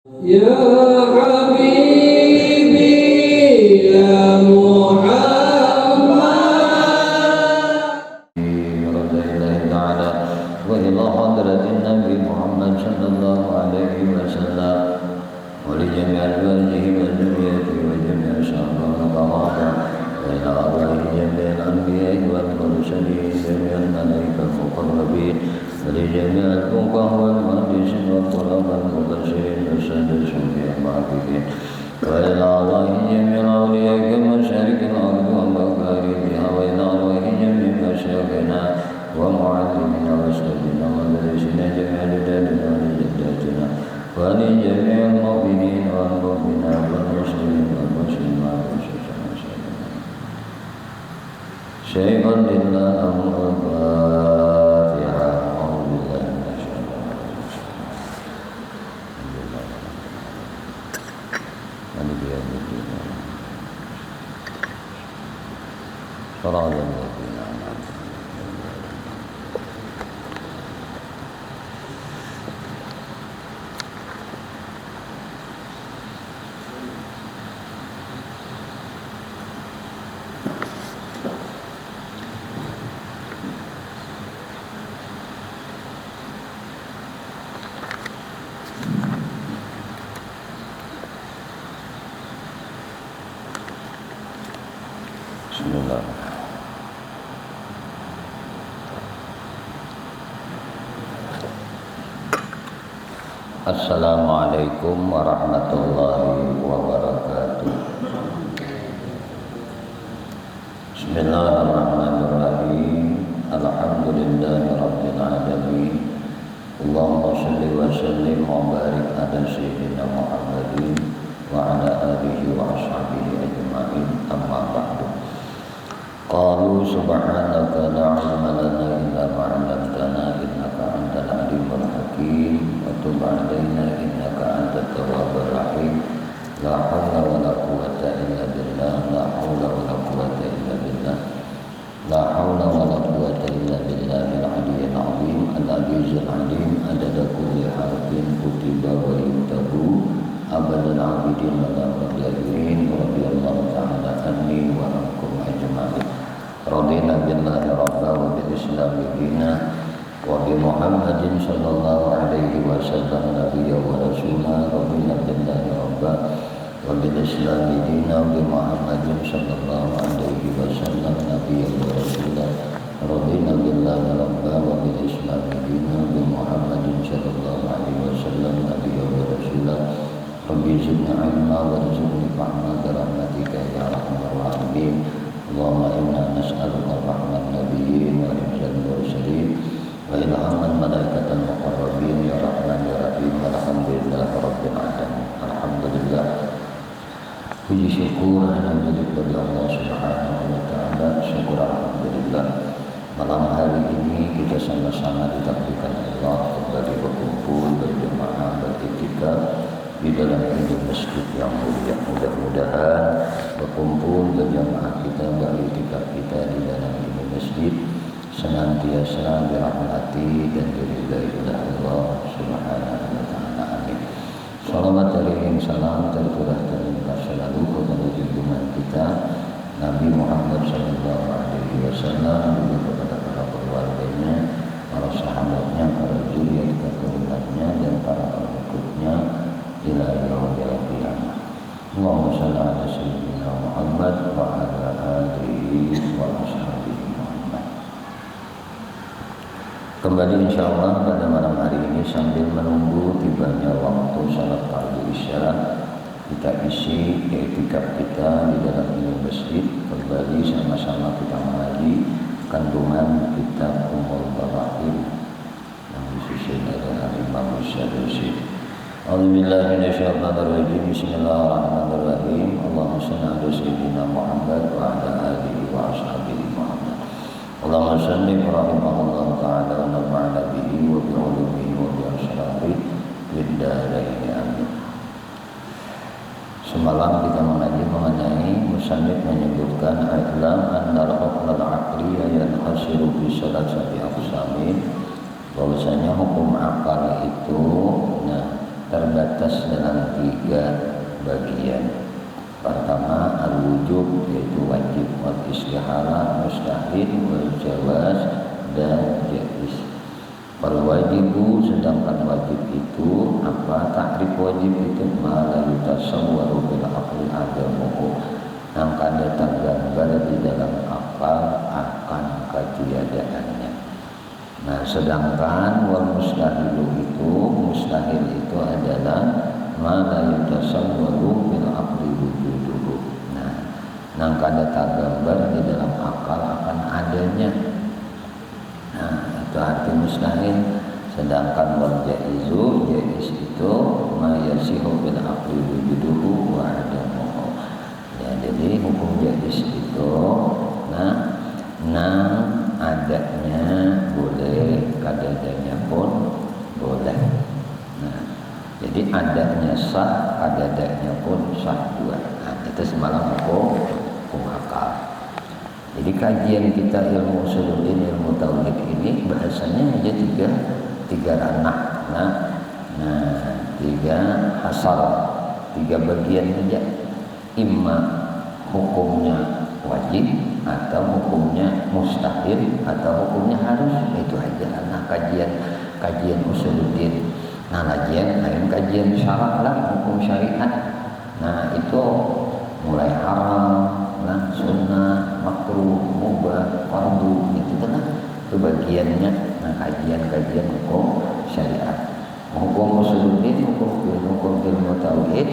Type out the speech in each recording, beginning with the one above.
يا حبيبي يا محمد رضي الله تعالى وإلى حضرة النبي محمد صلى الله عليه وسلم ولجميع أزواجه وذريته وجميع صحبه وطهاره وإلى أرواح جميع الأنبياء والمرسلين جميع الملائكة المقربين ولجميع الفقهاء والمهندسين والطلباء المبشرين والسادسين بالمعرفين وإلى أرواح جميع الأولياء كمشارق الأرض ومغاربها وإلى أرواح جميع مشايخنا ومعلمنا وأستاذنا ومدرسنا جميع رجالنا ولجداتنا ولجميع المؤمنين والمؤمنات والمسلمين والمسلمات شيئا لله أمر الفاتحة أعوذ بالله من الشيطان الرجيم صراط الذين أنعمت Bismillah. Assalamualaikum warahmatullahi wabarakatuh. Bismillahirrahmanirrahim. Alhamdulillahirabbil alamin. Allahumma shalli wa sallim wa barik ala sayyidina Muhammadin wa ala alihi wa ashabihi ajma'in. Amma ba'du. Qalu subhanaka la ilma lana illa ma 'allamtana innaka antal alimul hakim wa tub 'alaina innaka antat tawwabur rahim. La haula wa la quwwata illa billah. La haula wa la quwwata illa billah. La haula wa la quwwata illa billahil aliyyil azim al-'azizul 'alim adada kulli harfin kutiba wa yuktabu abadal 'abidin wa la mudahirin radhiyallahu ta'ala anni wa ankum ajma'in. Radina billahi rabba wa bil islami dina wa bi Muhammadin sallallahu alaihi wasallam nabiyya wa rasula. Radina billahi rabba wa bil islami dina wa bi Muhammadin sallallahu alaihi wasallam nabiyya wa rasula. Radina billahi rabba wa bil islami dina wa bi Muhammadin sallallahu alaihi wasallam nabiyya wa rasula. Rabbi zidni ilma warzuqni fahma bi rahmatika ya arhamar rahimin. Allahumma inna nas'aluka rahmat nabiyyin wa rizal mursalin wa ilhaman malaikatal muqarrabin ya rahman ya rahim. Alhamdulillah rabbil alamin. Alhamdulillah, puji syukur hanya milik bagi Allah subhanahu wa ta'ala. Syukur alhamdulillah, malam hari ini kita sama-sama ditakdirkan Allah kembali berkumpul berjemaah beriktikaf di dalam ini masjid yang mulia. Mudah-mudahan berkumpul berjamaah kita beriktikaf kita di dalam ini masjid senantiasa dirahmati dan diridai oleh Allah subhanahu wa ta'ala. Amin. Salawat alaihi salam tercurah terlimpah selalu kepada junjungan kita Nabi Muhammad sallallahu alaihi wasallam, juga kepada para keluarganya, para sahabatnya, para zuriat keturunannya dan para pengikutnya ila yaumil qiyamah. Allahumma shalli ala sayyidina Muhammad wa ala alihi wa ashabihi Muhammad. Kembali insyaallah pada malam hari ini sambil menunggu tibanya waktu salat fardu isya, kita isi i'tikaf kita di dalam ini masjid. Kembali sama-sama kita mengaji kandungan kitab Ummul Barahim yang disusun oleh Imam Syafi'i. A'udzubillahi minasyaitonirrajim. Bismillahirrahmanirrahim. Allahumma shalli ala sayyidina Muhammad wa ala alihi wa ashabihi Muhammad. Allahumma shalli rahimahullah ta'ala wa nafa'na bihi wa bi ulumihi wa bi asrafihi fid dharain amin. Semalam kita mengaji mengenai musannif menyebutkan i'lam annal hukm al-aqli yanhasiru fi salasati aqsamin, bahwasanya hukum akal itu terbatas dalam 3 bagian. Pertama al-wujub, yaitu wajib, wal istihalah, mustahil, wal jawaz, dan jaiz. Kalau wajibu, sedangkan wajib itu apa? Takrif wajib itu ma la yutasawwaru bil aqli adamuhu, yang kada tergambar di dalam akal akan ketiadaannya. Nah, sedangkan wal mustahilu itu, mustahil itu adalah ma la yutasawwaru bil aqli wujuduhu. Nah, yang kada tergambar di dalam akal akan adanya. Nah, itu arti mustahil. Sedangkan wal jaizu, jaiz itu ma yasihu bil aqli wujuduhu wa adamuhu. Ya, jadi hukum jaiz itu nang adanya boleh, kadadanya pun boleh. Nah, jadi adanya sah, kadadanya pun sah juga. Nah, itu semalam hukum akal. Jadi kajian kita ilmu usuluddin, ilmu tauhid ini bahasanya aja tiga ranah. Nah, 3 hasal, 3 bagian saja. Imma hukumnya wajib, atau hukumnya mustahil, atau hukumnya harus. Itu aja ranah kajian usuluddin. Nah, lain kajian syarak lah, hukum syariat. Nah, itu mulai haram, sunnah, makruh, mubah, fardu, gitu kan. Itu bagiannya. Nah, kajian hukum syariat. Hukum usuluddin, hukum ilmu tauhid.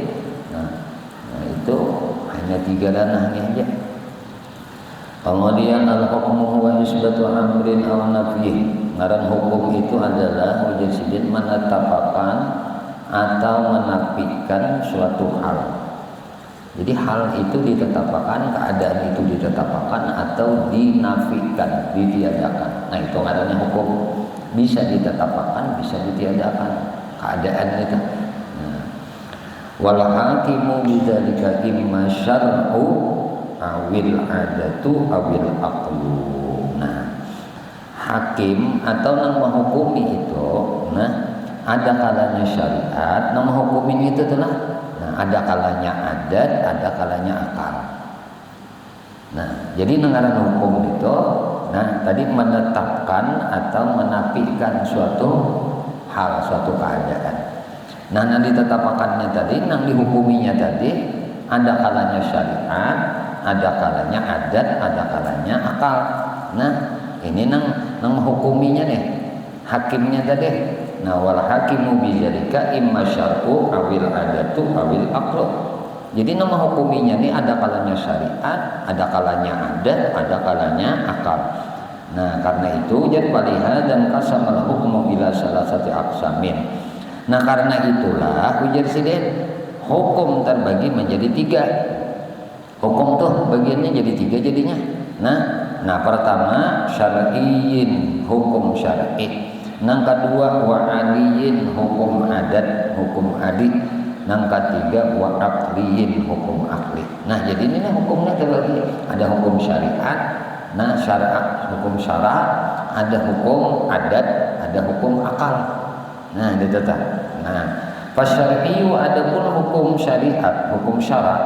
Nah, itu hanya 3 ranahnya aja. Kemudian al-hukmu huwa isbatu amrin aw nafyih. Ngaran hukum itu adalah wujudin menetapkan atau menafikan suatu hal. Jadi hal itu ditetapkan, keadaan itu ditetapkan atau dinafikan, ditiadakan. Nah, itu ngarannya hukum. Bisa ditetapkan, bisa ditiadakan keadaan itu. Nah, wal hakimu bidzalika imma syar'u awil adatu awil aqlu. Nah, hakim atau nang menghukumi itu, ada kalanya syariat, nang menghukumin itu telah. Ada kalanya adat, ada kalanya akal. Nah, jadi ngaran hukum itu, tadi menetapkan atau menafikan suatu hal, suatu keadaan. Nah, yang ditetapkannya tadi, yang dihukuminya tadi, ada kalanya syariat, ada kalanya adat, ada kalanya akal. Nah, ini nang menghukuminya nih, hakimnya tadi. Nah, wal hakimu bidzalika imma syar'u awil adatu awil aqlu. Jadi nama hukuminya ini ada kalanya syariat, ada kalanya adat, ada kalanya akal. Nah, karena itu jadi waliha dan qasamal hukmu ila salasati aqsamin. Nah, karena itulah ujar sidin hukum terbagi menjadi 3. Hukum tuh bagiannya jadi 3 jadinya. Nah, pertama syar'iyyin, hukum syar'i. Nang kedua wa aliyin, hukum adat, hukum adi. Nang ketiga wa aqliyin, hukum akli. Nah, jadi ini hukumnya terbagi. Ada hukum syariat, hukum syara, ada hukum adat, ada hukum akal. Nah, itu tah. Nah, fasyar'iyyu adapun hukum syariat, hukum syara,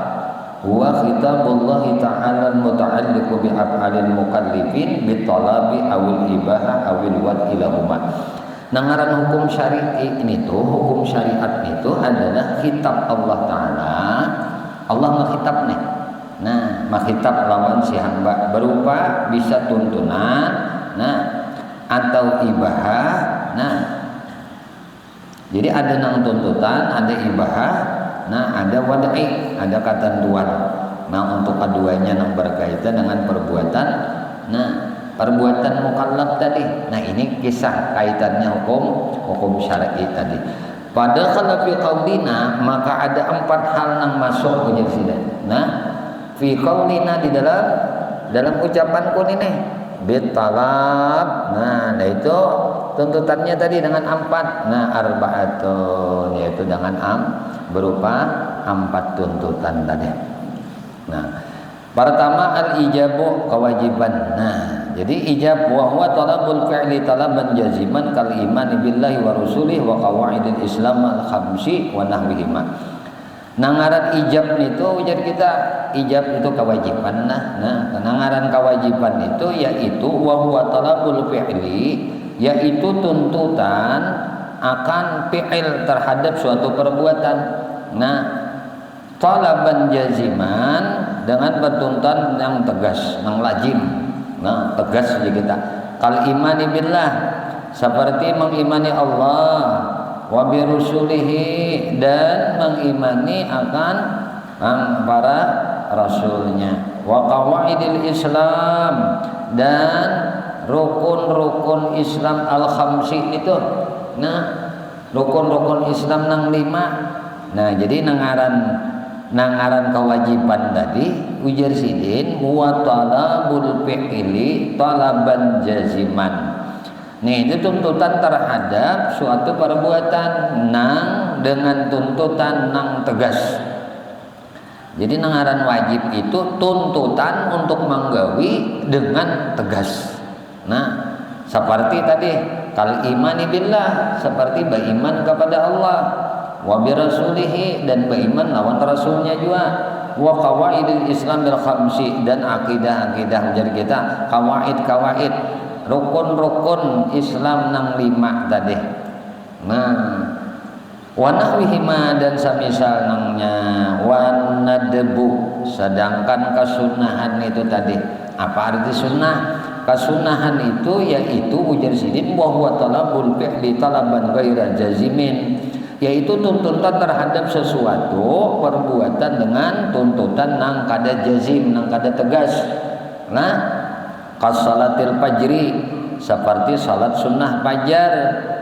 wa khitabullah ta'ala muta'alliqu bi af'alil mukallifin bi talabi awil ibaha awil wad ilahuma. Nah, ngaran hukum syariat ini tuh, hukum syariat itu adalah khitab Allah Ta'ala. Allah menghitab nih. Nah, menghitab lawan si hamba berupa bisa tuntunan, atau ibahah. Nah, jadi ada nang tuntutan, ada ibahah, ada wadai, ada ketentuan. Nah, untuk keduanya yang berkaitan dengan perbuatan, perbuatan mukallaf tadi. Nah, ini kisah kaitannya hukum syar'i tadi. Pada kalau fi qaulina, maka ada 4 hal yang masuk ujar sida. Nah, fi qaulina di dalam ucapanku ini bitalab. Nah, itu tuntutannya tadi dengan 4. Nah, arba'atun, yaitu dengan berupa 4 tuntutan tadi. Nah, pertama al-ijabu, kewajiban. Nah, jadi ijab wa huwa talabul fi'li talaban jaziman kal imani billahi wa rusulihi wa qawaidil islam al khamsi wa nahwihima. Nangaran ijab itu ujar kita, ijab itu kewajiban. Nah, nangaran kewajiban itu yaitu wa huwa talabul fi'li, yaitu tuntutan akan fi'il terhadap suatu perbuatan. Nah, talaban jaziman dengan bertuntutan yang tegas, yang lazim. Nah, tegas saja kita. Kal imani billah, seperti mengimani Allah, wa bi rusulihi, dan mengimani akan para rasulnya, wa qawaidil Islam, dan rukun-rukun Islam al khamsi itu. Nah, rukun-rukun Islam nang 5. Nah, jadi nangaran kewajiban tadi ujar sidin wa talabul fi'li talaban jaziman. Nih, itu tuntutan terhadap suatu perbuatan nang dengan tuntutan nang tegas. Jadi nangaran wajib itu tuntutan untuk menggawi dengan tegas. Nah, seperti tadi kal imani billah, seperti beriman kepada Allah, wa bi rasulihi, dan beriman lawan rasulnya juga, wa qawaidil Islam bil khamsi, dan akidah-akidah jadi kita kawaid rukun-rukun Islam nang 5 tadi. Nah, wa nahwihima, dan samisal nangnya, wa nadbu, sedangkan kesunahan itu tadi. Apa arti sunnah? Kesunahan itu yaitu ujar sidin wa huwa talabul fi'li talaban ghaira jazimin, yaitu tuntutan terhadap sesuatu perbuatan dengan tuntutan nang kada jazim, nang kada tegas. Nah, kasalatil fajri, seperti salat sunnah fajar,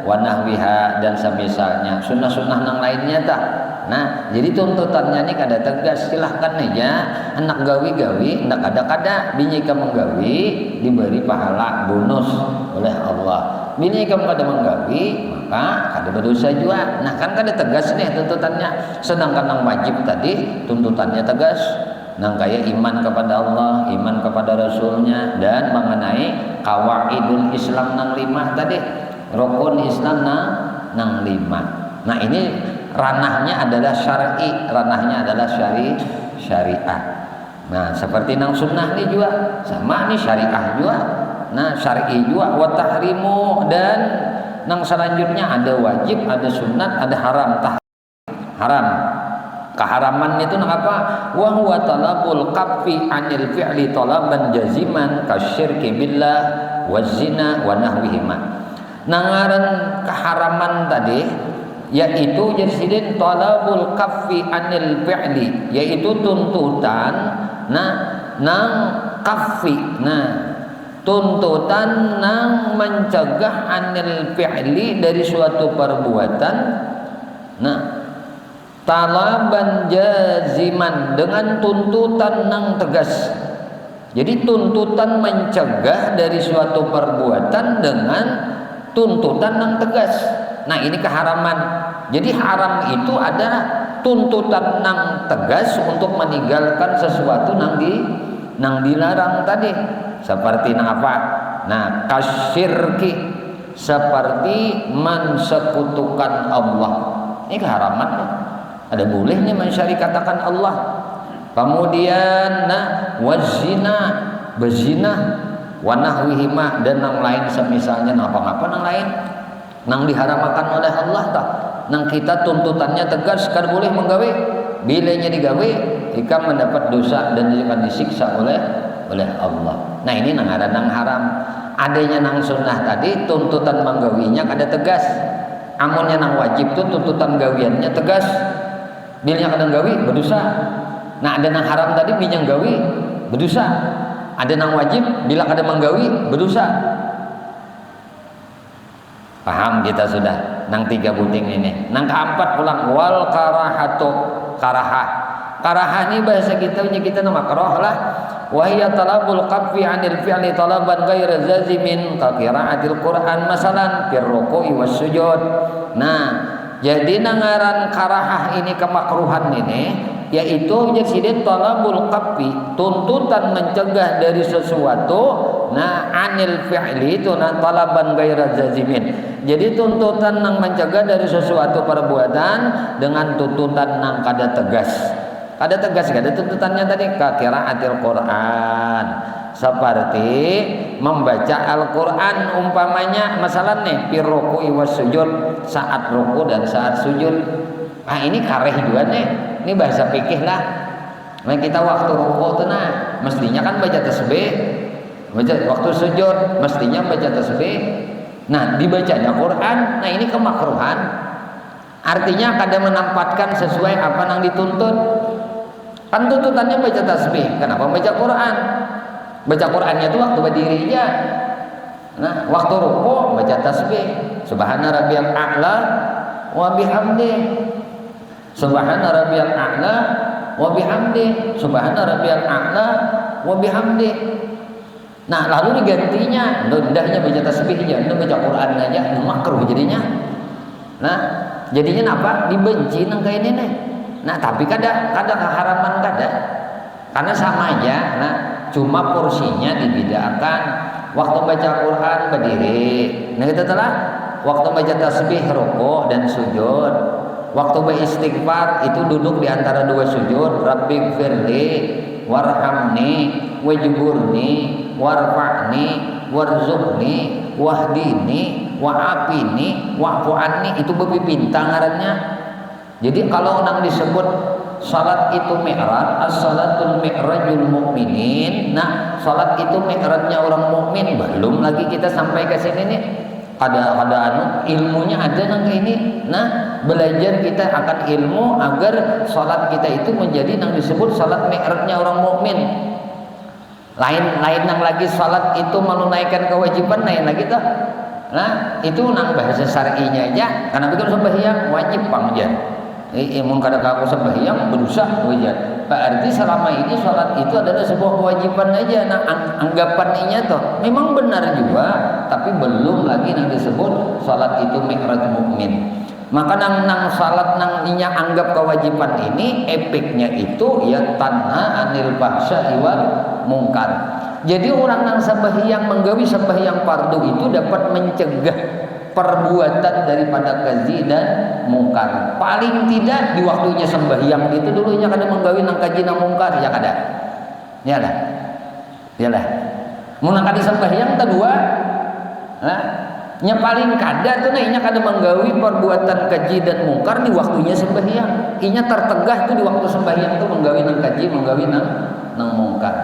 wa nahwiha, dan semisalnya sunnah-sunnah nang lainnya tak. Nah, jadi tuntutannya ini kada tegas. Silahkan aja anak gawi-gawi, ndak kada-kada bini kamu menggawi diberi pahala bonus oleh Allah. Bini kamu kada menggawi maka kada berdosa juga. Nah, kan kada tegas nih tuntutannya. Sedangkan yang wajib tadi tuntutannya tegas. Nang kaya iman kepada Allah, iman kepada Rasulnya, dan mengenai kawaidul Islam nang 5 tadi, rukun Islam nang 5. Nah, ini ranahnya adalah syar'i, ranahnya adalah syariah. Nah, seperti nang sunnah ini juga sama nih, syariah juga. Nah, syar'i juga. Wa tahrimu, dan nang selanjutnya ada wajib, ada sunat, ada haram. Haram, keharaman itu nang apa? Wa huwa talabul kaffi anil fi'li talaban jaziman kasyirki billah wazina wa nahwihima. Nangaran keharaman tadi yaitu jadi talabul kaffi anil fi'li, yaitu tuntutan nang kaffi, tuntutan nang mencegah anil fi'li, dari suatu perbuatan, talaban jaziman, dengan tuntutan nang tegas. Jadi tuntutan mencegah dari suatu perbuatan dengan tuntutan nang tegas. Nah, ini keharaman. Jadi haram itu adalah tuntutan nang tegas untuk meninggalkan sesuatu nang dilarang tadi. Seperti nang apa? Nah, kasyirki, seperti mensekutukan Allah. Ini keharaman. Ada bolehnya mensyarikatakan Allah. Kemudian wazina, bezina, wa nahwihima, dan nang lain semisalnya apa-apa nang lain nang diharamakan oleh Allah tak. Nang kita tuntutannya tegas, kan boleh menggawe. Bilanya digawe, ikan mendapat dosa dan akan disiksa oleh Allah. Nah, ini nang ada nang haram. Adanya nang sunnah tadi tuntutan menggawinya kada tegas. Amunnya nang wajib tuh tuntutan gawiannya tegas. Bilanya kada gawi berdosa. Nah, ada nang haram tadi binyang gawi berdosa. Ada nang wajib bila kada menggawi berdosa. Paham kita sudah nang 3 buting ini. Nang keempat pulang wal karahatu, karahah ini bahasa kita nama makruh lah. Wa hiya talabul qaffi 'anil fi'li talaban ghaira zazimin ka qira'atil Qur'an masalan fir ruku'i was sujud. Nah, jadi nangaran karahah ini kemakruhan ini yaitu jadi talabul qaffi, tuntutan mencegah dari sesuatu nah anil fi'li itu nah talaban ghaira jazimin. Jadi tuntutan nang mencegah dari sesuatu perbuatan dengan tuntutan nang kada tegas. Kada tegas kada tuntutannya tadi qiraatil Quran. Seperti membaca Al-Quran umpamanya masalah nih fi ruku'i was sujud, saat ruku dan saat sujud. Ah ini kareh juga nih. Ini bahasa fikih lah. Nah kita waktu ruku tuh nah mestinya kan baca tasbih, baca waktu sujud mestinya baca tasbih. Nah dibacanya Quran, nah ini kemakruhan. Artinya kada menempatkan sesuai apa yang dituntut. Kan tuntutannya baca tasbih, kenapa baca Quran? Baca Qurannya itu waktu berdiri aja. Nah waktu ruku baca tasbih, subhana rabbiyal a'la wa bihamdi, subhana rabbiyal a'la wa bihamdi, subhana rabbiyal a'la wa bihamdi. Nah lalu digantinya ndahnya baca tasbihnya, ndah baca Quran aja, makruh jadinya. Nah jadinya apa? Dibenci nang kayak ini nih. Nah tapi kada keharaman kada, karena sama aja. Nah cuma porsinya dibedakan. Waktu baca Quran berdiri, nah kita telah waktu baca tasbih ruku dan sujud. Waktu beristighfar itu duduk di antara dua sujud. Rabbighfirli warhamni wajburni warfa'ni warzuqni wahdini wa'afini wa'fu anni. Itu bebipinta ngarannya. Jadi kalau nang disebut salat itu mi'raj, as-salatul mi'rajul mukminin. Nah, salat itu mi'rajnya orang mukmin. Belum lagi kita sampai ke sini nih. Ada ilmunya ada nang ini. Nah, belajar kita akan ilmu agar salat kita itu menjadi nang disebut salat mi'rajnya orang mukmin. Lain nang lagi salat itu menunaikan kewajiban lain lagi tuh. Nah, itu nang bahasa syar'inya aja. Karena betul sembahyang wajib pamja. Mun kada kaku sembahyang berusaha wajar. Berarti selama ini sholat itu adalah sebuah kewajiban aja. Nah anggapannya toh memang benar juga, tapi belum lagi yang disebut sholat itu mi'raj mukmin. Maka nang sholat nang inya anggap kewajiban ini epiknya itu ya tanha anil fahsya'i wal mungkar. Jadi orang nang sembahyang menggawi sembahyang fardu itu dapat mencegah perbuatan daripada keji dan mungkar. Paling tidak di waktunya sembahyang itu dulunya kada menggawi nang keji nang mungkar ya kada. Iyalah. Iyalah. Mun nang kada sembahyang kedua, nah, nya paling kada tuh nah inya kada menggawi perbuatan keji dan mungkar di waktunya sembahyang. Inya tertegah tuh di waktu sembahyang tuh menggawi nang keji, menggawi nang mungkar.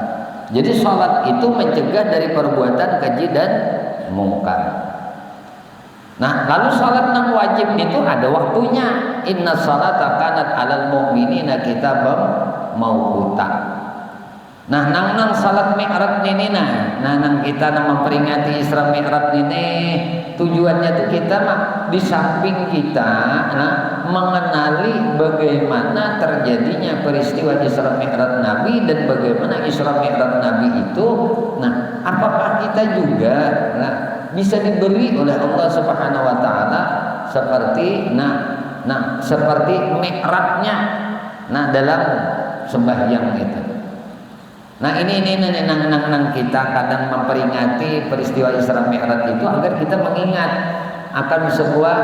Jadi salat itu mencegah dari perbuatan keji dan mungkar. Nah, lalu salat nang wajib itu ada waktunya. Inna salata kanat 'alal mu'minina kitaban mauquta. Nah, nang salat mi'raj ini nang kita memperingati Isra Mi'raj ini tujuannya tuh kita di samping kita mengenali bagaimana terjadinya peristiwa Isra Mi'raj Nabi dan bagaimana Isra Mi'raj Nabi itu. Nah, apakah kita juga bisa diberi oleh Allah Subhanahu wa taala seperti seperti mi'rajnya dalam sembahyang itu. Nah ini nang kita kadang memperingati peristiwa Isra Mi'raj itu agar kita mengingat akan sebuah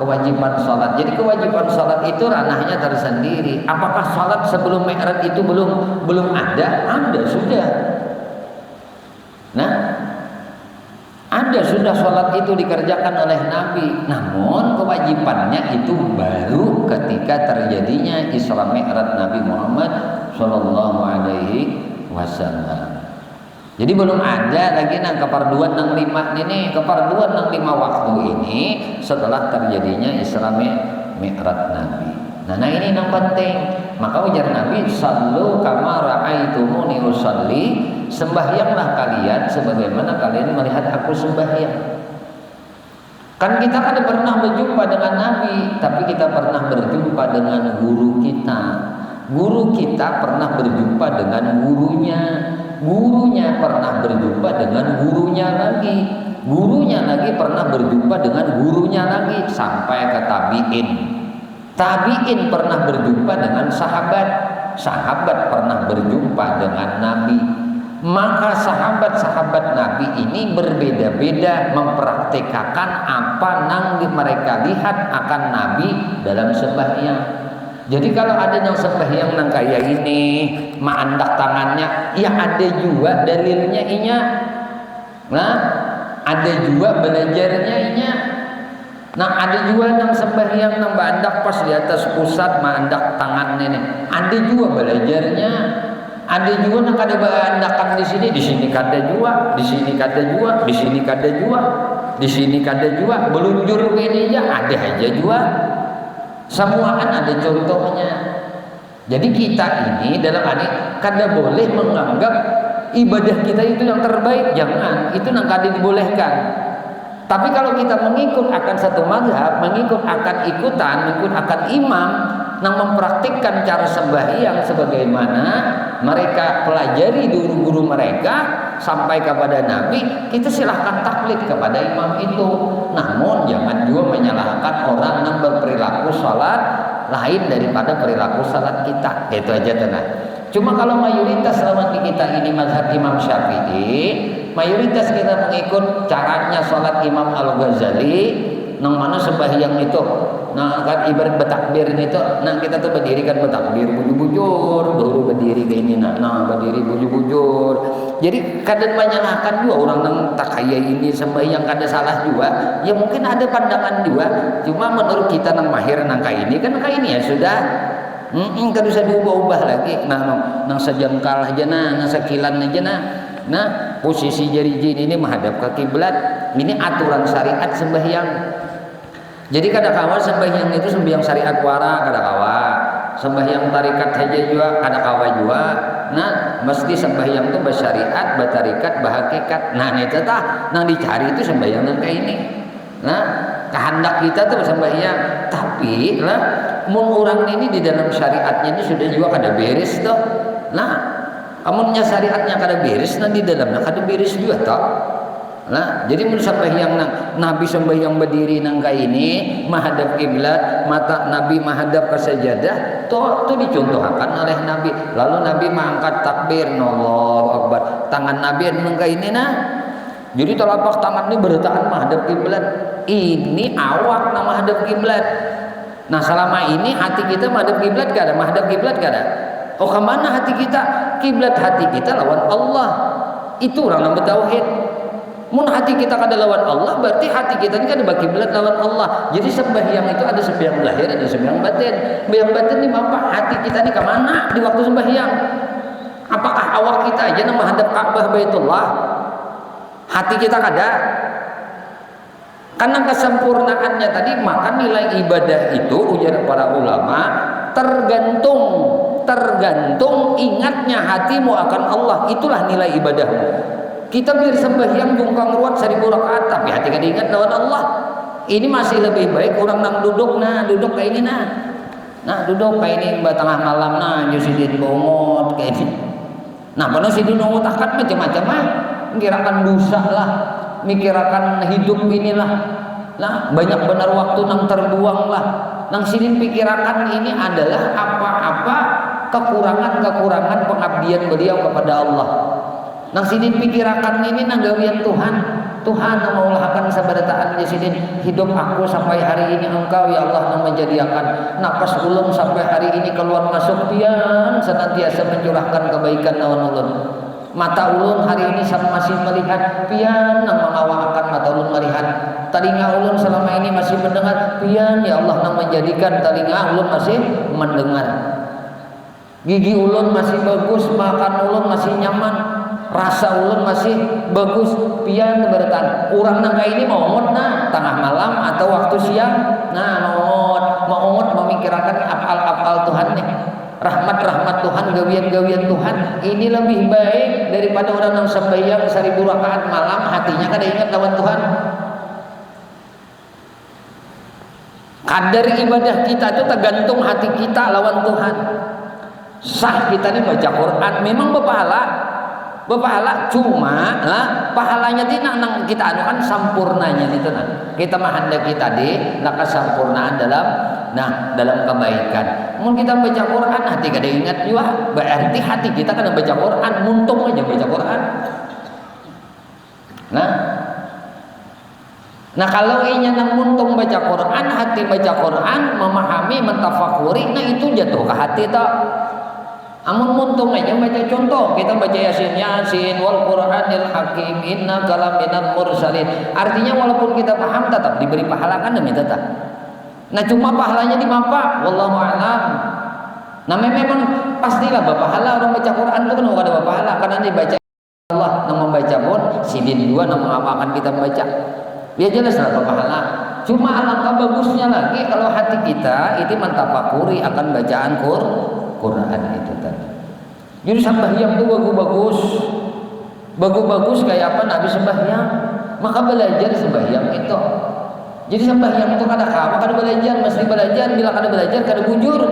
kewajiban salat. Jadi kewajiban salat itu ranahnya tersendiri. Apakah salat sebelum Mi'raj itu belum ada? Ada sudah. Nah ada sudah sholat itu dikerjakan oleh Nabi. Namun kewajibannya itu baru ketika terjadinya Isra Mi'raj Nabi Muhammad Sallallahu Alaihi Wasallam. Jadi belum ada lagi nang keparduan nang 5 ini, keparduan nang 5 waktu ini setelah terjadinya Isra Mi'raj Nabi. Nah ini yang penting. Maka ujar Nabi, sallu kama ra'aitumuni usalli, sembahyanglah kalian sebagaimana kalian melihat aku sembahyang. Kan kita kan pernah berjumpa dengan Nabi, tapi kita pernah berjumpa dengan guru kita. Guru kita pernah berjumpa dengan gurunya. Gurunya pernah berjumpa dengan gurunya lagi. Gurunya lagi pernah berjumpa dengan gurunya lagi sampai ke tabi'in. Tabi'in pernah berjumpa dengan sahabat. Sahabat pernah berjumpa dengan Nabi. Maka sahabat-sahabat Nabi ini berbeda-beda mempraktikkan apa yang mereka lihat akan Nabi dalam sembahyang. Jadi kalau ada yang sembahyang nang kayak ini, maandak tangannya, ya ada juga dalilnya inya. Nah, ada juga belajarnya inya. Nah, ada juga yang sembahyang nang maandak pas di atas pusat maandak tangan ini. Ada juga belajarnya. Ada juga nak ada berandakan di sini kada juga, di sini kada juga, di sini kada juga, di sini kada juga, belunjur ini aja ada aja juga. Semua kan ada contohnya. Jadi kita ini dalam ini kada boleh menganggap ibadah kita itu yang terbaik, jangan. Itu yang kada dibolehkan. Tapi kalau kita mengikut akan satu mazhab, mengikut akan ikutan, mengikut akan imam yang mempraktikkan cara sembahyang sebagaimana mereka pelajari guru-guru mereka sampai kepada Nabi, kita silahkan taklid kepada imam itu. Namun jangan juga menyalahkan orang yang berperilaku salat lain daripada perilaku salat kita. Itu aja tenang. Cuma kalau mayoritas selama di kita ini mazhab Imam Syafi'i, mayoritas kita mengikut caranya salat Imam Al-Ghazali, nang mana sembahyang itu, nah kan ibarat bertakbir itu, nah kita tuh berdiri kan bertakbir bujur-bujur, baru berdiri kayak ini, nah berdiri bujur-bujur. Jadi kadang menyalahkan juga orang yang tak kaya ini sembahyang kada salah juga, ya mungkin ada pandangan juga. Cuma menurut kita nang mahir nang kayak ini kan kayak ini ya sudah. Kan bisa diubah-ubah lagi. Nah, sejengkal aja nang sekilan aja nah, posisi jari ini menghadap ke kiblat. Ini aturan syariat sembahyang. Jadi kada kawa sembahyang itu sembahyang syariat wara kada kawa. Sembahyang tarikat saja juga kada kawa juga. Nah, mesti sembahyang itu bersyariat, bertarikat, berhakikat. Nah, itu tah nang dicari itu sembahyang nang kayak ini. Nah, kehendak kita tuh sembahyang, tapi lah mun orang ini di dalam syariatnya ini sudah juga kada beres toh. Nah, amunnya syariatnya kada beres, nanti di dalamnya kada beres juga toh. Nah, jadi mun sembahyang nang Nabi sembahyang berdiri nang kayak ini, menghadap kiblat, mata Nabi menghadap ke sajadah, toh dicontohkan oleh Nabi. Lalu Nabi mengangkat takbir, Allahu Akbar. Tangan Nabi nang kayak ini nah. Jadi telapak tangan ini bertahan menghadap kiblat. Ini awak nang menghadap kiblat. Nah, selama ini hati kita menghadap kiblat kada, menghadap kiblat kada. Oh, kemana hati kita? Kiblat hati kita lawan Allah. Itu orang yang bertauhid. Mun hati kita kada lawan Allah, berarti hati kita ini kada berkiblat lawan Allah. Jadi sembahyang itu ada sembahyang lahir, ada sembahyang batin. Sembahyang batin ini apa? Hati kita ini kemana di waktu sembahyang? Apakah awak kita aja yang menghadap Ka'bah Baitullah? Hati kita kada. Karena kesempurnaannya tadi, maka nilai ibadah itu ujar para ulama tergantung ingatnya hatimu akan Allah. Itulah nilai ibadahmu. Kita biar sembahyang jungkang ruat 1000 rakaat tapi hati kada ingat lawan Allah. Ini masih lebih baik orang nang duduk kayak ini duduk kayak ini tengah malam nyusidin bongot kayak ini. Nah, padahal si dunung takat macam-macam mikirakan dosa lah, mikirakan hidup inilah. Nah, banyak benar waktu nang terbuang lah. Nang sini pikirakan ini adalah apa-apa kekurangan pengabdian beliau kepada Allah. Nang sini pikirakan ini nang gawian Tuhan meulahkan sabarataan di sini hidup aku sampai hari ini engkau ya Allah nang menjadikan napas ulun sampai hari ini keluar masuk pian senantiasa mencurahkan kebaikan lawan ulun. Mata ulun hari ini masih melihat pian nang mengawakan mata ulun melihat. Telinga ulun selama ini masih mendengar pian ya Allah nang menjadikan telinga ulun masih mendengar. Gigi ulun masih bagus, makan ulun masih nyaman. Rasa ulun masih bagus pian beratan urang nang ini maungut tengah malam atau waktu siang maungut memikirkan apal Tuhan nih rahmat Tuhan gawian Tuhan ini lebih baik daripada orang yang sembahyang 1000 rakaat malam hatinya kada ingat lawan Tuhan. Kadar ibadah kita itu tergantung hati kita lawan Tuhan. Sah kita nih baca Quran memang berpahala. berpahala, cuma lah pahalanya tidak nang kita anu kan sampurnanya itu nah. Kita menghendaki tadi nak kesempurnaan dalam kebaikan. Mun kita baca Quran hati kada ingat juga, berarti hati kita kada baca Quran, muntung aja baca Quran. Nah kalau inya nang muntung baca Quran, hati baca Quran, memahami, mentafakuri, nah itu jatuh ke hati tak. Amun muntung aja baca contoh, kita baca Yasin wal Qur'anil Hakim innaka laminal mursalin. Artinya walaupun kita paham tetap diberi pahala kan demi tetap. Nah cuma pahalanya di mana? Wallahu a'lam. Nah memang pastilah berpahala orang baca Quran itu kan ada berpahala karena dibaca Allah yang membaca pun sidin dua yang mengamalkan kita membaca. Ya jelas lah berpahala. Cuma alangkah bagusnya lagi kalau hati kita itu mentafakuri akan bacaan Quran itu tadi. Jadi sembahyang itu bagus kayak apa Nabi sembahyang, maka belajar sembahyang itu. Jadi sembahyang itu kada belajar, mesti belajar. Bila kada belajar kada bujur.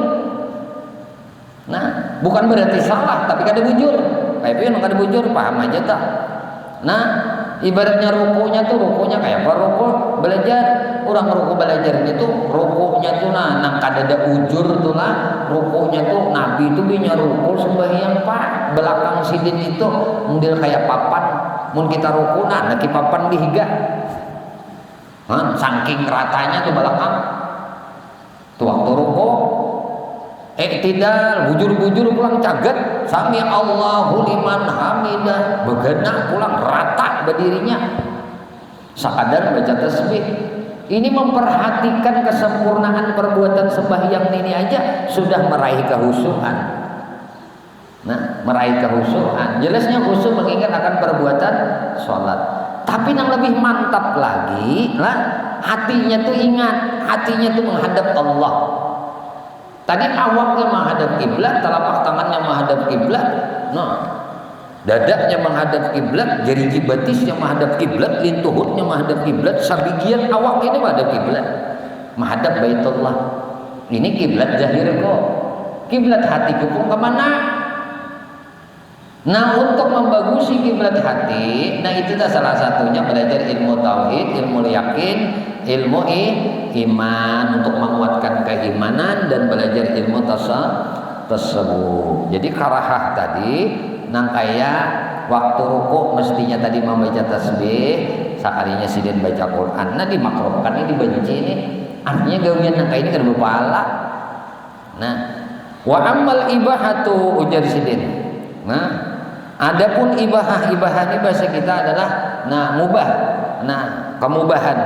Nah, bukan berarti salah, tapi kada bujur. Kayak yang kada bujur, paham aja tak. Nah, ibaratnya rukunya kayak apa ruku belajar. Orang ruku belajar itu rukunya tuh nang kada ada ujur tuh lah. Rukunya tuh Nabi itu binya ruku sembahyang pak belakang sidin itu model kayak papan. Mun kita ruku lagi papan dihiga. Saking ratanya tuh belakang. Tuh waktu ruku iktidal bujur-bujur pulang caget sami Allahu liman hamidah begenah pulang rata berdirinya sakadar baca tasbih. Ini memperhatikan kesempurnaan perbuatan sembahyang ini aja sudah meraih kehusuan. Nah, meraih kehusuan. Jelasnya khusyuk mengingat akan perbuatan sholat. Tapi yang lebih mantap lagi lah, hatinya tuh ingat, hatinya tuh menghadap Allah. Tadi awaknya menghadap kiblat, telapak tangannya menghadap kiblat. Nah, dadaknya menghadap kiblat, jari batisnya menghadap kiblat, lintuhutnya menghadap kiblat, sabigian awak ini menghadap kiblat, menghadap Baitullah. Ini kiblat zahir kok. Kiblat hati pun kemana? Nah untuk membagusi kiblat hati, nah itu salah satunya belajar ilmu tauhid, ilmu yakin, ilmu iman untuk menguatkan keimanan dan belajar ilmu tasawuf. Jadi karahah tadi nang kaya waktu rukuk mestinya tadi membaca tasbih, sekalinya sidin baca Quran. Nah dimakruhkan ini dibenci ini. Artinya gawian nang kaya ini kan berpahala. Nah, wa ammal ibahatu ujar sidin. Nah, adapun ibahah ini bahasa kita adalah mubah. Nah, kemubahan.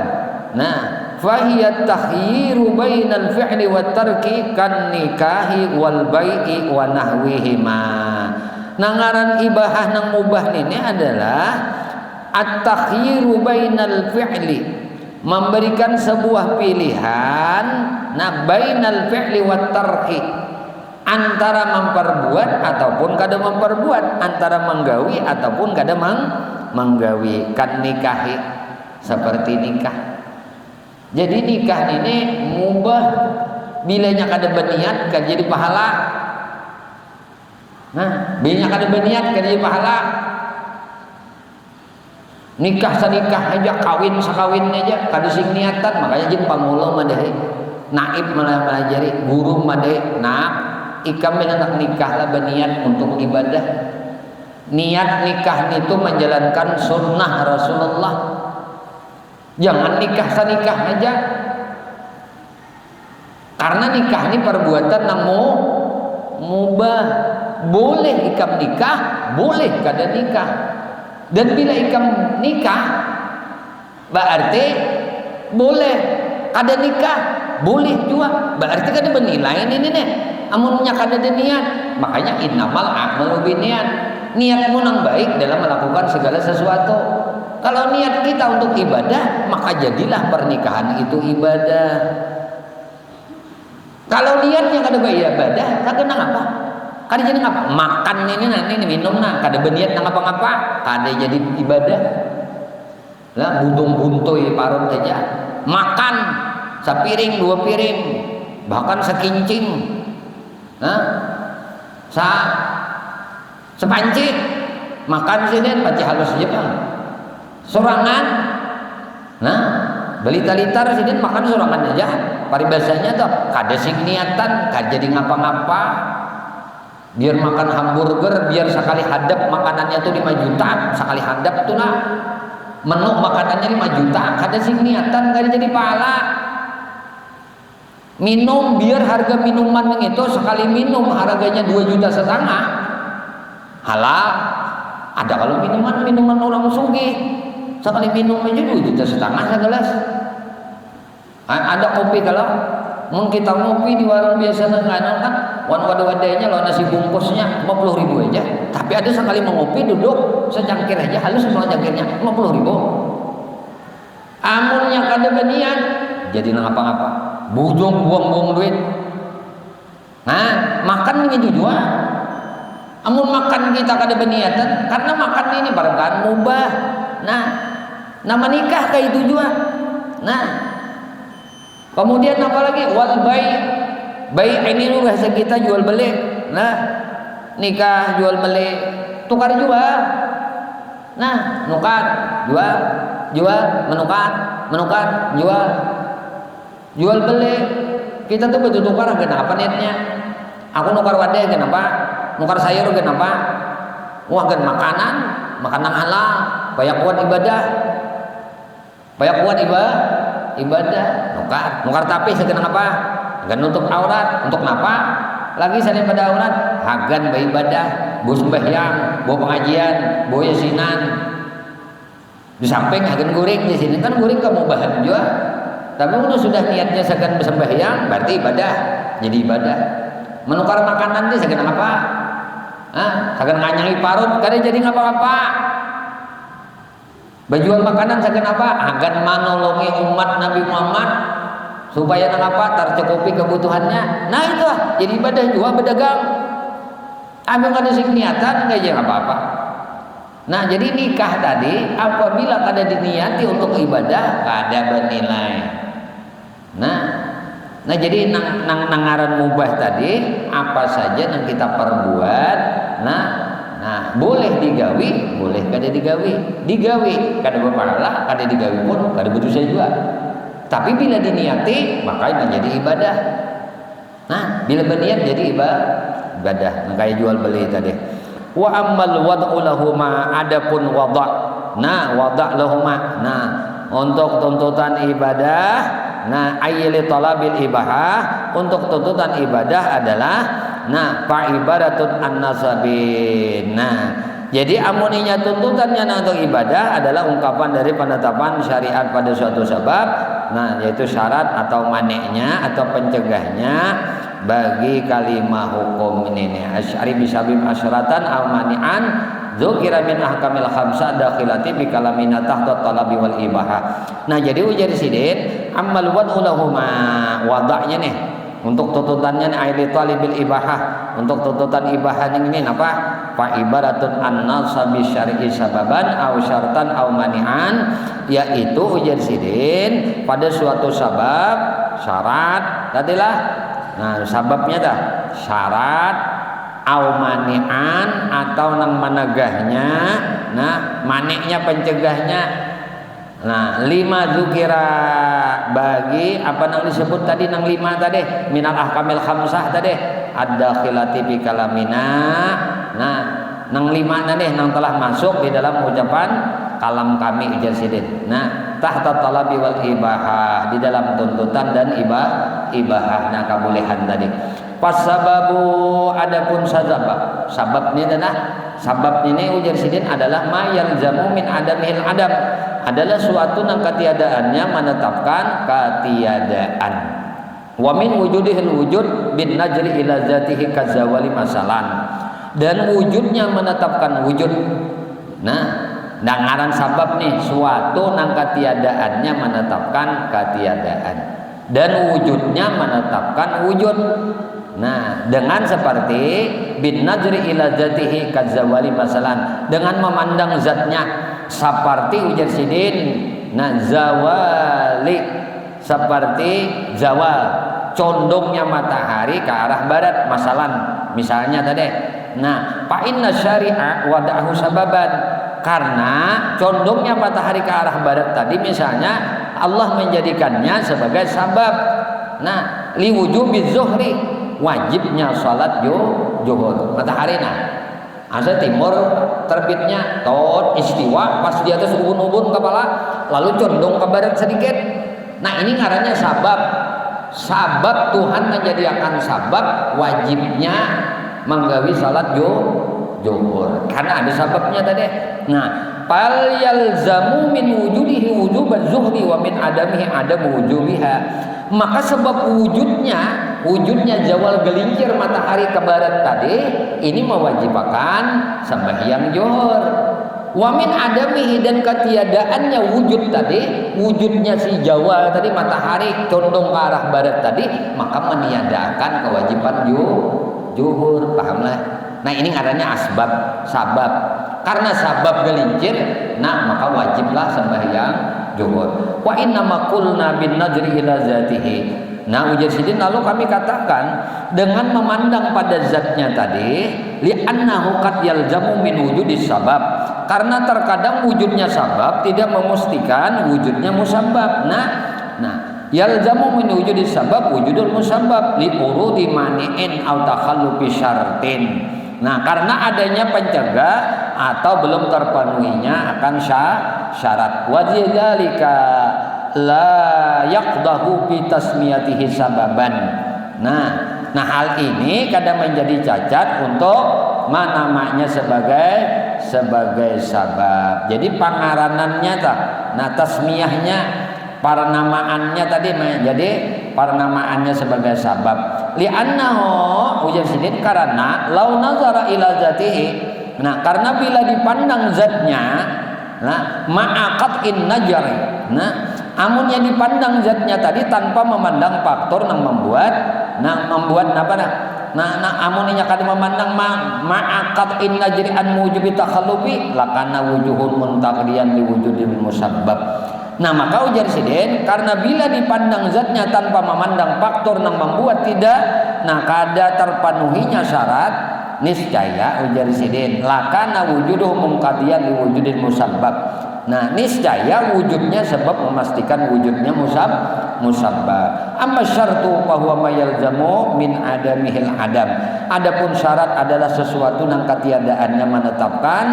Nah, fahiyat takhyiru bainal fi'li wat tarki kan nikahi wal bai'i wa nahwihima. Nangaran ibahah nang mubah ini adalah at-takhyiru bainal fi'li, memberikan sebuah pilihan bainal fi'li wat tarki, antara memperbuat ataupun kada memperbuat, antara menggawi ataupun kada menggawi, kan nikahi seperti nikah. Jadi nikah ini mubah bilanya kada berniat kan jadi pahala. Nah, bilanya kada berniat kan jadi pahala. Nikah sanikah aja, kawin sakawin aja kada sing niatan, makanya jeung pangulo madahi. Naib malah melajari, guru madahi. Nah, ikam anak nikah lah berniat untuk ibadah. Niat nikah itu menjalankan sunnah Rasulullah. Jangan nikah sanikah aja. Karena nikah ini perbuatan yang mubah. Boleh ikam nikah, boleh kada nikah. Dan bila ikam nikah berarti boleh, kada nikah boleh juga. Berarti kada bernilai ini nih. Amunnya kada ada niat. Makanya innamal a'malu binniyat. Niatmu yang baik dalam melakukan segala sesuatu. Kalau niat kita untuk ibadah, maka jadilah pernikahan itu ibadah. Kalau niatnya kada ibadah, kada ngapa? Kada jadi ngapa? Makan ini nanti minum kada berniat ngapa-ngapa, kada jadi ibadah. Lah buntung buntoi parut aja. Makan sepiring, 2 piring, bahkan sekincing. Sepancit makan sidin paci halus aja Bang. Sorangan. Nah, beli talitar sidin makan sorangan aja. Paribasanya tuh kada sing niatan, kada jadi ngapa-ngapa. Biar makan hamburger, biar sekali hadap makanannya tuh 5 juta, sekali hadap tuh lah. Menu makanannya 5 juta, kada sing niatan, kada jadi pahala. Minum, biar harga minuman yang itu sekali minum harganya 2,5 juta. Halal. Ada kalau minuman orang sugih sekali minum aja 2,5 juta segelas. Ada kopi kalau kita ngopi di warung biasa kan wadah-wadahnya lo nasi bungkusnya 50.000 aja, tapi ada sekali mengopi duduk secangkir aja halus semua cangkirnya 50.000. Amunnya kada benian jadi ngapa-ngapa, buang-buang duit. Nah, makan gitu juga. Amun makan kita kada beniatan, karena makan ini barangkali mubah. Nah menikah kayak itu juga. Nah, kemudian apalagi wal bayi ini lu bahasa kita jual beli. Nah, nikah jual beli, tukar jual. Nah, nukar jual menukar jual beli. Kita tuh betul tukar kenapa niatnya? Aku nukar wadah kenapa? Nukar sayur kenapa? Wah, kan makanan halal, banyak kuat ibadah. Nukar tapi segenap apa? Gan nutup aurat, untuk apa? Lagi selain pada aurat, hagan beribadah, bu sembahyang, bu pengajian, bu yasinan. Di samping hagan guring di sini kan guring kamu bahan juga. Tapi kalau sudah niatnya segan bersembahyang, berarti ibadah, jadi ibadah. Menukar makanan ini segan apa? Segan nganyangi parut, kada jadi ngapa-ngapa. Berjual makanan segan apa? Agan manolongi umat Nabi Muhammad supaya apa? Tercukupi kebutuhannya. Nah itu jadi ibadah juga berdagang. Ambil kada sing niatan enggak jadi apa-apa. Nah jadi nikah tadi apabila kada diniati untuk ibadah kada bernilai. Nah jadi nangaran mubah tadi apa saja yang kita perbuat. Nah, boleh digawi, boleh kada digawi kada berpahala, kada digawi pun kada berdosa juga. Tapi bila diniati maka menjadi ibadah. Nah, bila berniat jadi ibadah. Nah, kayak jual beli tadi. Wa ammal wad'u lahuma, adapun wada'. Nah, wada' lahuma. Nah, untuk tuntutan ibadah, nah ayyili talabil ibahah, untuk tuntutan ibadah adalah fa ibaratun an-nasabin. Nah, jadi amuninya tuntutannya untuk ibadah adalah ungkapan dari penetapan syariat pada suatu sebab. Nah, yaitu syarat atau maneknya atau pencegahnya bagi kalimah hukum ini. Asy'ari bisabim asyratan aw mani'an dzukira min ahkamil khamsah dakhilati bi kalamina tahta talabi wal ibahah. Nah, jadi ujar sidin ammal wad'u lahuma, wada'nya nih untuk tuntutannya aili talibil ibahah, untuk tuntutan ibahah ini apa? Fa ibaratun an-nasabi syar'i sababan aw syartan aw mani'an, yaitu ujar sidin pada suatu sabab syarat tadilah. Nah, sababnya dah syarat aw mani'an atau nang menegahnya, nah maniknya pencegahnya. Nah, 5 zukira bagi apa nang disebut tadi nang 5 tadi minal ahkamil khamsah tadi ada khilati fi kalamina. Nah, nang 5 tadi nang telah masuk di dalam ucapan kalam kami ujar sidin. Nah, tahta talabi wal ibahah, di dalam tuntutan dan ibahah. Nah, kabolehan tadi. Pasababu, adapun sabab ini adalah sabab ini ujar sidin adalah ma yalzamu min adamil adam, adalah suatu yang ketiadaannya menetapkan ketiadaan. Wa min wujudihil wujud bin najri ila zatihi kazawali masalan, dan wujudnya menetapkan wujud. Nah, ngaran sabab nih suatu yang ketiadaannya menetapkan ketiadaan dan wujudnya menetapkan wujud. Nah, dengan seperti bin najri ila zatihi kazawali masalan, dengan memandang zatnya seperti ujar sidin. Nah, zawali seperti zawal, condongnya matahari ke arah barat masalan. Misalnya tadi Nah, fa inna syari'a wada'ahu sababan, karena condongnya matahari ke arah barat tadi misalnya Allah menjadikannya sebagai sabab. Nah, liwujubi zuhri, wajibnya salat zuhur matahari. Asa timur terbitnya tot istiwa pas di atas ubun-ubun kepala lalu condong ke barat sedikit. Nah, ini ngarannya sabab. Sabab Tuhan menyediakan sabab wajibnya menggawi salat zuhur karena ada sababnya tadi. Nah, fal yalzamu min wujudihi wujubaz zuhri wa min adamihi adam wujubiha. Maka sebab wujudnya zawal gelincir matahari ke barat tadi ini mewajibkan sembahyang zuhur. Wa min adamihi, dan ketiadaannya wujud tadi, wujudnya si zawal tadi matahari condong ke arah barat tadi, maka meniadakan kewajiban zuhur. Pahamlah? Nah, ini adanya asbab, sabab. Karena sabab gelincir, nah maka wajiblah sembahyang zuhur. Wa inna ma qulna bin najri ila zatihi. Nah, ujar sidin lalu kami katakan dengan memandang pada zatnya tadi, li'annahu qad yalzamu min wujudis sabab, karena terkadang wujudnya sabab tidak memastikan wujudnya musabab. Nah, yalzamu min wujudis sabab wujudul musabab li urudi mani'in aw takhallufi syartin. Nah, karena adanya pencegah atau belum terpenuhinya akan syarat. Wa dzalika la yaqdahu bi tasmiyatihi sababan. Nah, hal ini kadang menjadi cacat untuk namanya sebagai sabab. Jadi pangaranannya tasmiyahnya, parnamaannya tadi menjadi parnamaannya sebagai sabab. Li'annahu ujar sidin karena lau nazara ila zatihi. Nah, karena bila dipandang zatnya, ma'aqat in najari. Nah, amunnya dipandang zatnya tadi tanpa memandang faktor yang membuat apa amunnya kada memandang ma'aqat in najri an wujubi takhallufi lakana wujuhun muntaqdiyan li wujudil musabbab. Nah, maka ujar sidin karena bila dipandang zatnya tanpa memandang faktor yang membuat tidak kada terpenuhinya syarat, niscaya ujar sidin lakana wujuduh mungqadiyan li wujudil musabbab. Nah, niscaya wujudnya sebab memastikan wujudnya musabbab. Amma syartu fa huwa ma yalzamu min adamihil adam. Adapun syarat adalah sesuatu yang ketiadaannya menetapkan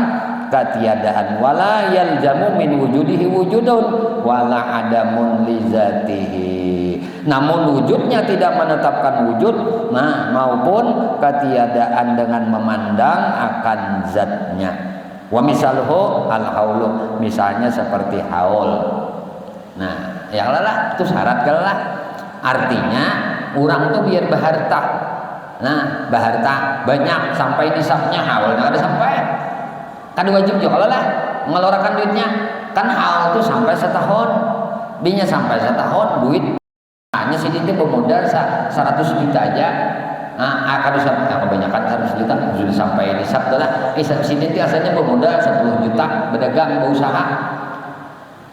ketiadaan. Wala yalzamu min wujudihi wujudun wala adamun li zatihi. Namun wujudnya tidak menetapkan wujud, maupun ketiadaan dengan memandang akan zatnya. Wa misaluhu al-haulu, misalnya seperti haul. Nah, ya lah itu syarat lah. Artinya orang tuh biar baharta. Nah, baharta banyak sampai nisabnya haul ada sampai. Kan wajib juga lah mengeluarkan duitnya. Kan haul tuh sampai setahun. Binya sampai setahun duit hanya sedikit bermodal 100 juta aja. Akan kebanyakan 100 juta sudah sampai nisab lah. Sini asalnya bermodal 10 juta berdagang berusaha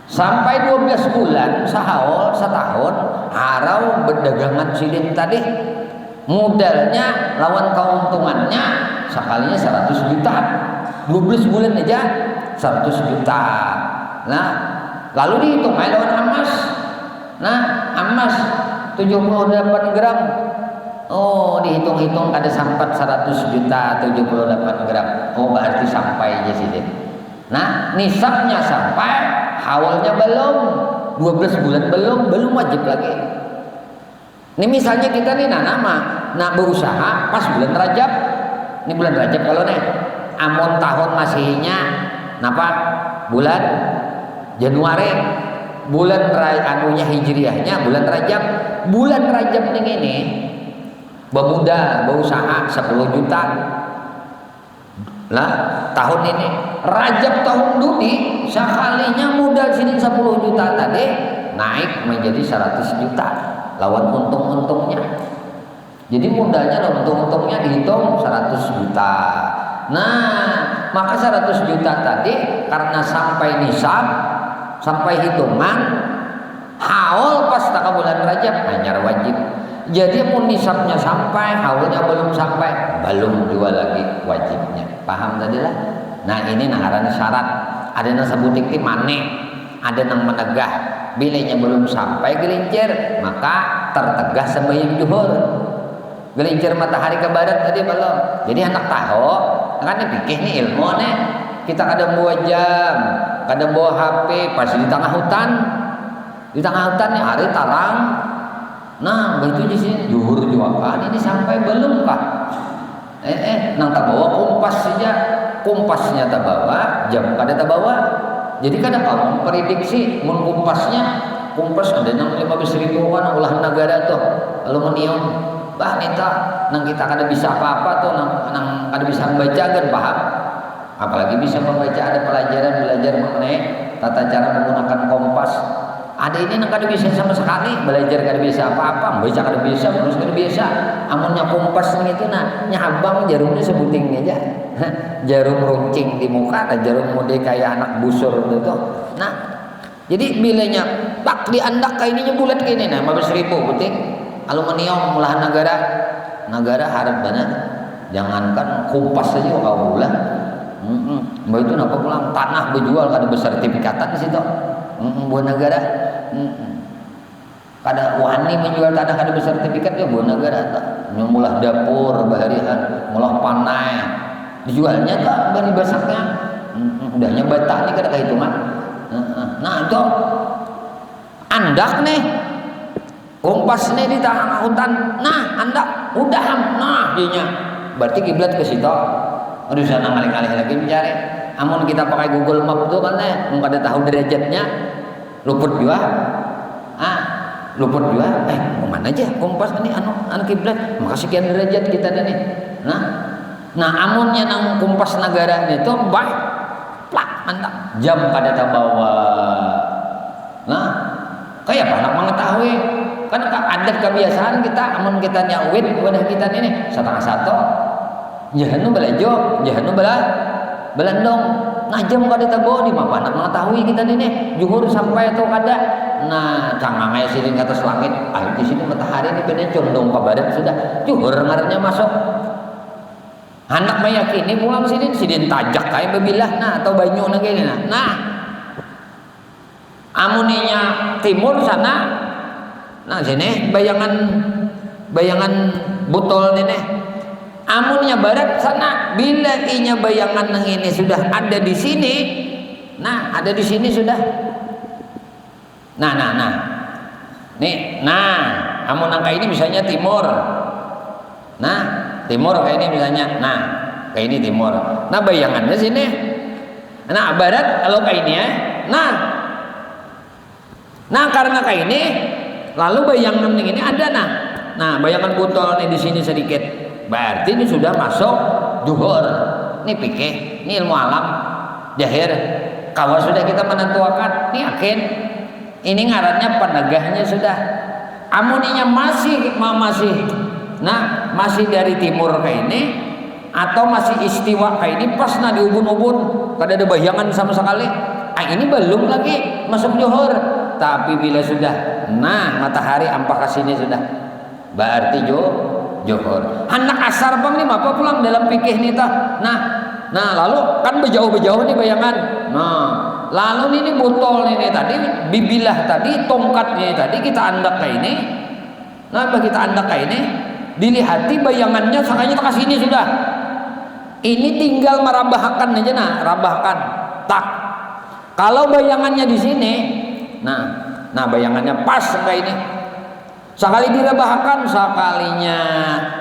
sampai 12 bulan sahol setahun harau berdagangan sidin tadi modalnya lawan keuntungannya sekalinya 100 juta 12 bulan aja 100 juta. Nah, lalu dihitung lawan emas. Nah, emas 78 gram. Oh, dihitung-hitung ada sampai 100 juta 78 gram. Oh, berarti sampai aja sih. Nah, nisabnya sampai, haulnya belum, 12 bulan belum wajib lagi. Ini misalnya kita nih berusaha pas bulan Rajab. Ini bulan Rajab kalau nih amun tahun Masihnya napa? Bulan Januari. Bulan anunya Hijriahnya bulan Rajab. Bulan Rajab ini bemuda berusaha 10 juta lah tahun ini. Rajab tahun dudi sekalinya modal sini 10 juta tadi naik menjadi 100 juta lawan untung-untungnya. Jadi modalnya dan untung-untungnya dihitung 100 juta. Nah, maka 100 juta tadi karena sampai nisab, sampai hitungan haul pas tak bulan Rajab hanya wajib. Jadi mun nisabnya sampai, haulnya belum sampai, belum jual lagi wajibnya. Paham tadi lah? Nah ini ngaran syarat. Ada yang sebuting ti mane, ada yang menegah. Bilanya belum sampai gelincir, maka tertegah sembahyang zuhur. Gelincir matahari ke barat tadi belum. Jadi anak tahu, kan pikir nih ilmu nih. Kita kadang bawa jam, kadang bawa HP, pasti di tengah hutan. Di tengah hutan nih hari tarang. Nah, begitu di sini zuhur juakan ini sampai belum kah? Nang tak bawa kompas saja, kompasnya tak bawa, jam kada tak bawa. Jadi kadang kamu prediksi mun kompas ada nang 15.000 kan ulah negara tuh aluminium. Bah nita nang kita kada bisa apa-apa tuh nang kada bisa membaca kan paham. Apalagi bisa membaca ada pelajaran belajar mengenai tata cara menggunakan kompas. Ada ini nang kada bisa sama sekali belajar kada bisa apa-apa, membaca kada bisa, menulis kada bisa. Amunnya kompas itu nah nyabang jarumnya sebuting aja. Jarum runcing di muka ada jarum mode kayak anak busur gitu. Nah, jadi bilanya tak diandak kayak ininya bulat gini nah 15.000 penting aluminium mulahan negara harap banget. Jangankan kompas saja kau bulan. Mbak itu napa pulang tanah berjual kada bersertifikatan di situ. Buat negara. Kada wani menjual tanah kada bersertifikat ya buat negara tak. Mulah dapur baharian, mulah panai. Dijualnya tak bani basaknya. Udahnya batah nih kada kehitungan. Nah itu andak nih kompas nih di tengah hutan. Nah andak udah nah dinya berarti kiblat ke situ. Aduh sana kali-kali lagi mencari. Amun kita pakai Google Map tuh kan mau kada tahu derajatnya luput juga. Luput juga. Kemana aja kompas ini anu kiblat. Maka sekian derajat kita nih. Nah amunnya nang kompas negara itu bah plak mantap jam kada terbawa. Nah kayak apa nak mengetahui kan adat kebiasaan kita amun kita nyawit wadah kita ini 1:30 jahanu belajo jahanu belandong. Nah jam kada terbawa di mana nak mengetahui kita ini zuhur sampai atau kada. Nah cangangai sini ke atas langit di sini matahari ini pada condong ke barat sudah zuhur ngarannya masuk. Anak meyakini pulang sini tajak kayak bebilah nah atau banyu nang gini nah amuninya timur sana nah sini bayangan botol ini amunnya barat sana bila inya bayangan nang ini sudah ada di sini nah ada di sini sudah nah nih amun angka ini misalnya timur nah timur kayak ini misalnya, nah kayak ini timur. Nah bayangannya sini. Nah barat kalau kayak ini ya. Nah karena kayak ini, lalu bayangan ini ada nah bayangan botol nih di sini sedikit. Berarti ini sudah masuk zuhur. Ini pikir, ini ilmu alam, jahir. Kalau sudah kita menentukan, ini yakin. Ini ngarannya penegahnya sudah. Amuninya masih nah masih dari timur kayak ini atau masih istiwa kayak ini pas di ubun-ubun kada ada bayangan sama sekali ini belum lagi masuk zuhur tapi bila sudah nah matahari ampah ke sini sudah berarti zuhur. Anak asar bang nih apa pulang dalam fikih nih tah nah lalu kan berjauh nih bayangan lalu ini botol ini tadi bibilah tadi tongkatnya tadi kita andak kayak ini kita andak kayak ini dilihati bayangannya sakanya ke sini sudah. Ini tinggal merabahkan aja rabahkan. Tak. Kalau bayangannya di sini, nah bayangannya pas kayak ini. Sekali dirabahkan, sekalinya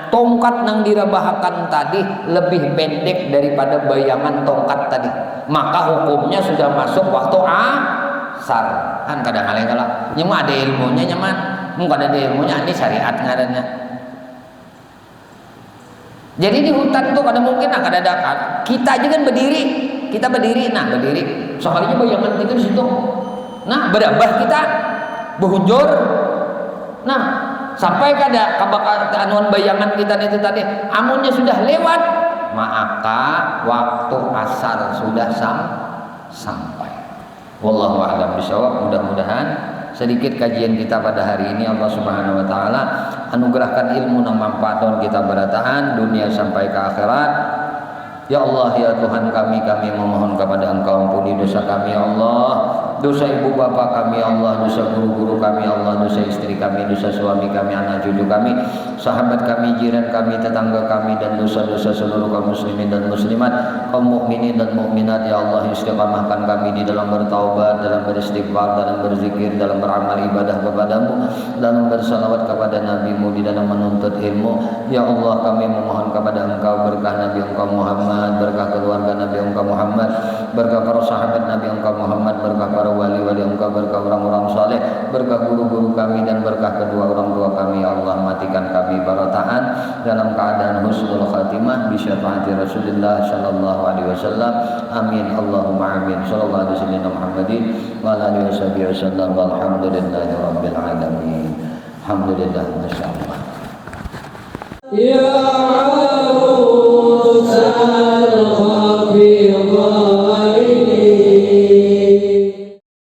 tongkat nang dirabahkan tadi lebih pendek daripada bayangan tongkat tadi. Maka hukumnya sudah masuk waktu asar. Kan kadang-kadang kalau nyema ada ilmunya nyaman, mungkin ada ilmunya ini syariat ngarannya. Jadi di hutan tuh kada mungkin kada ada kita aja kan berdiri sekalinya bayangan kita di situ berabah kita berhujur sampai kada kabakar anuan bayangan kita itu tadi amunnya sudah lewat maka waktu asar sudah sampai. Wallahu a'lam bishawab. Mudah-mudahan sedikit kajian kita pada hari ini. Allah Subhanahu wa taala anugerahkan ilmu yang manfaat kita berataan dunia sampai ke akhirat. Ya Allah, ya Tuhan kami memohon kepada Engkau ampuni dosa kami ya Allah, dosa ibu bapak kami ya Allah, dosa guru-guru kami ya Allah, dosa istri kami, dosa suami kami, anak cucu kami, sahabat kami, jiran kami, tetangga kami, dan dosa-dosa seluruh kaum muslimin dan muslimat, kaum mukminin dan mukminat ya Allah. Istiqamahkan kami di dalam bertaubat, dalam beristighfar, dalam berzikir, dalam beramal ibadah kepadamu, dalam bersalawat kepada nabimu, di dalam menuntut ilmu ya Allah. Kami memohon kepada Engkau berkah Nabi Engkau Muhammad, berkah keluarga Nabi Engkau Muhammad, berkah para sahabat Nabi Engkau Muhammad, berkah para wali-wali Engkau, berkah orang-orang saleh, berkah guru-guru kami, dan berkah kedua orang tua kami ya Allah. Matikan kami barotaan dalam keadaan husnul khatimah bi syafaati Rasulullah sallallahu alaihi wasallam. Amin Allahumma amin. Sallallahu alaihi wasallam Muhammadin wa ala alihi wasallam. Walhamdulillahi rabbil alamin. Alhamdulillah, masyaallah. Ya